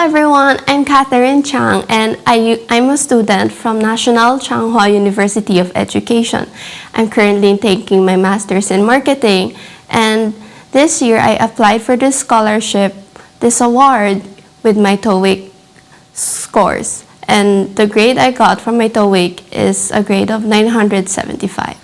everyone, I'm Catherine Chang and I'm a student from National Changhua University of Education. I'm currently taking my master's in marketing, and this year I applied for this scholarship, this award with my TOEIC scores. And the grade I got from my TOEIC is a grade of 975.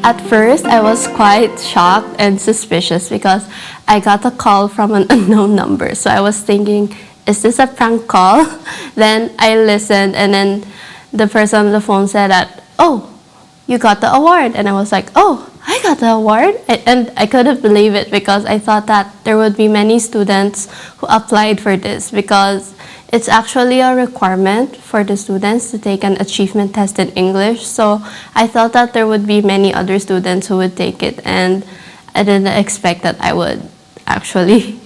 At first, I was quite shocked and suspicious because I got a call from an unknown number. So I was thinking, is this a prank call? Then I listened, and then the person on the phone said that, oh, you got the award. And I was like, oh, I got the award? And I couldn't believe it because I thought that there would be many students who applied for this, because it's actually a requirement for the students to take an achievement test in English. So I thought that there would be many other students who would take it, and I didn't expect that I would actually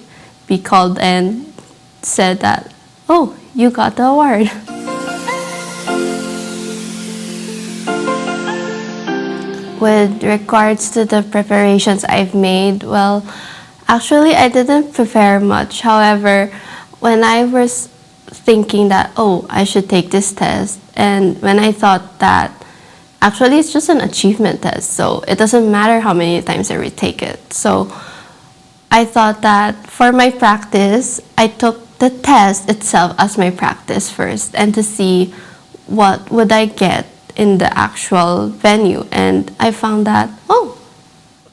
be called and said that, oh, you got the award. With regards to the preparations I've made, well, actually I didn't prepare much. However, when I was thinking that, oh, I should take this test, and when I thought that actually it's just an achievement test, so it doesn't matter how many times I retake it. So I thought that for my practice, I took the test itself as my practice first, and to see what would I get in the actual venue. And I found that, oh,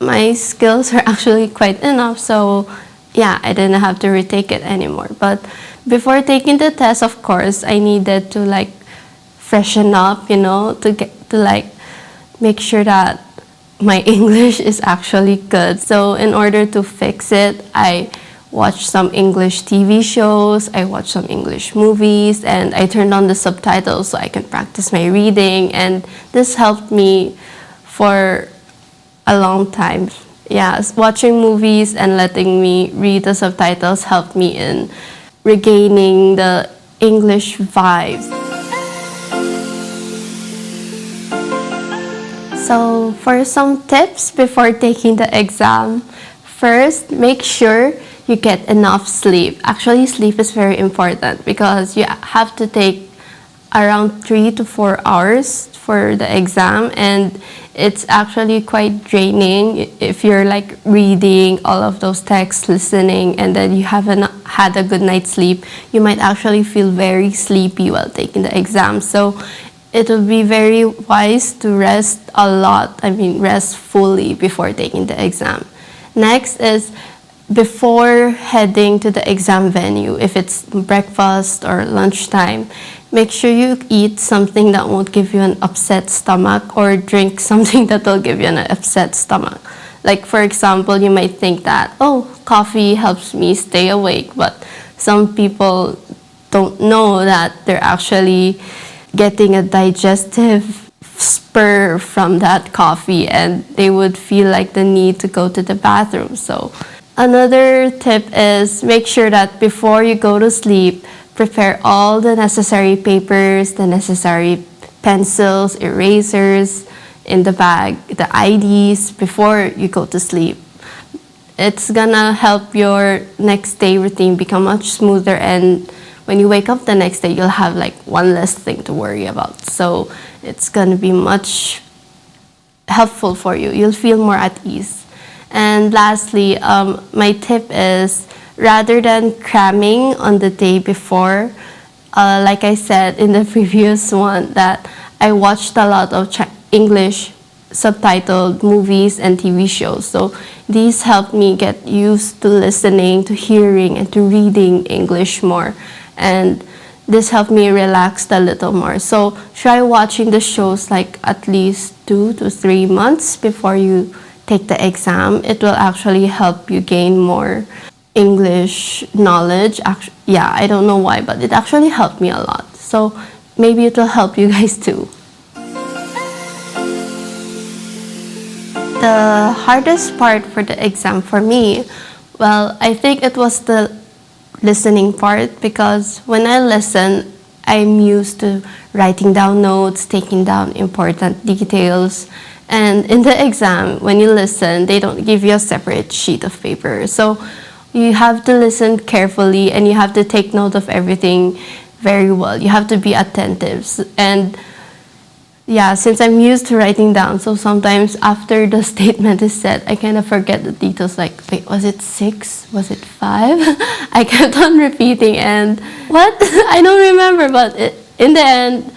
my skills are actually quite enough, so yeah, I didn't have to retake it anymore. But before taking the test, of course, I needed to like freshen up, to make sure that my English is actually good. So in order to fix it, I watched some English TV shows, I watched some English movies, and I turned on the subtitles so I can practice my reading, and this helped me for a long time. Yeah, watching movies and letting me read the subtitles helped me in regaining the English vibes. So for some tips before taking the exam, first, make sure you get enough sleep. Actually, sleep is very important because you have to take around 3 to 4 hours for the exam, and it's actually quite draining if you're like reading all of those texts, listening, and then you haven't had a good night's sleep. You might actually feel very sleepy while taking the exam. So it would be very wise to rest a lot, rest fully before taking the exam. Next is before heading to the exam venue, if it's breakfast or lunchtime, make sure you eat something that won't give you an upset stomach, or drink something that will give you an upset stomach. Like, for example, you might think that, oh, coffee helps me stay awake, but some people don't know that they're actually getting a digestive spur from that coffee, and they would feel like the need to go to the bathroom. So another tip is make sure that before you go to sleep, prepare all the necessary papers, the necessary pencils, erasers in the bag, the IDs before you go to sleep. It's gonna help your next day routine become much smoother, and when you wake up the next day, you'll have like one less thing to worry about. So it's gonna be much helpful for you. You'll feel more at ease. And lastly, my tip is, rather than cramming on the day before, like I said in the previous one, that I watched a lot of English subtitled movies and TV shows. So these helped me get used to listening, to hearing, and to reading English more. And this helped me relax a little more. So try watching the shows like at least 2 to 3 months before you take the exam. It will actually help you gain more English knowledge. Yeah, I don't know why, but it actually helped me a lot. So maybe it will help you guys too. The hardest part for the exam for me, well, I think it was the listening part, because when I listen, I'm used to writing down notes, taking down important details, And in the exam, when you listen, they don't give you a separate sheet of paper. So you have to listen carefully and you have to take note of everything very well. You have to be attentive. And yeah, since I'm used to writing down, so sometimes after the statement is said, I kind of forget the details. Like, wait, was it 6? Was it 5? I kept on repeating and what? I don't remember, but in the end,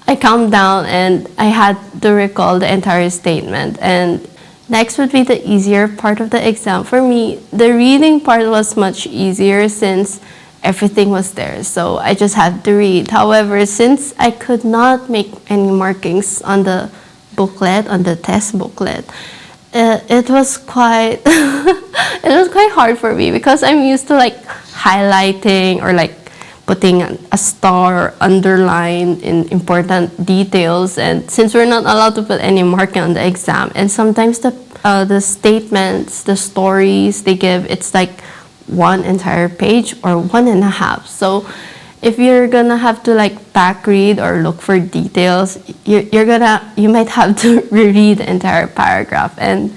I calmed down and I had to recall the entire statement. And next would be the easier part of the exam. For me, the reading part was much easier since everything was there. So I just had to read. However, since I could not make any markings on the booklet, on the test booklet, it was quite it was quite hard for me because I'm used to like highlighting or like putting a star or underline in important details. And since we're not allowed to put any marking on the exam, and sometimes the statements, the stories they give, it's like one entire page or 1.5. So if you're gonna have to like back read or look for details, you might have to reread the entire paragraph, and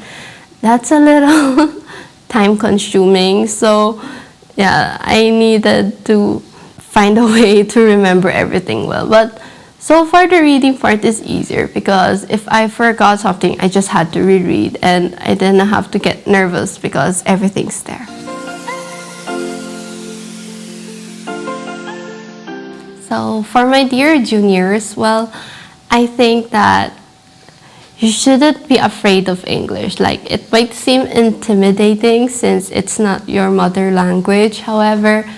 that's a little time consuming. So yeah, I needed to find a way to remember everything well. But so far the reading part is easier because if I forgot something, I just had to reread and I didn't have to get nervous because everything's there. So for my dear juniors, well, I think that you shouldn't be afraid of English. Like, it might seem intimidating since it's not your mother language. However,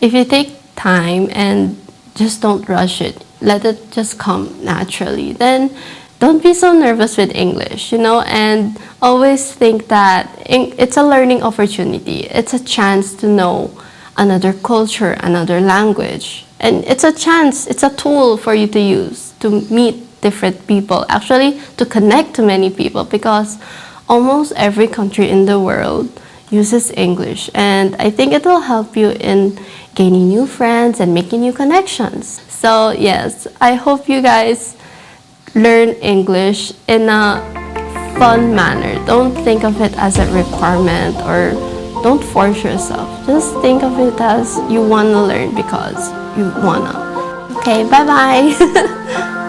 if you take time and just don't rush it, let it just come naturally, then don't be so nervous with English, and always think that it's a learning opportunity. It's a chance to know another culture, another language. And it's a chance, it's a tool for you to use to meet different people, actually to connect to many people, because almost every country in the world uses English. And I think it will help you in gaining new friends and making new connections. So yes, I hope you guys learn English in a fun manner. Don't think of it as a requirement or don't force yourself. Just think of it as you want to learn because you wanna. Okay, bye-bye.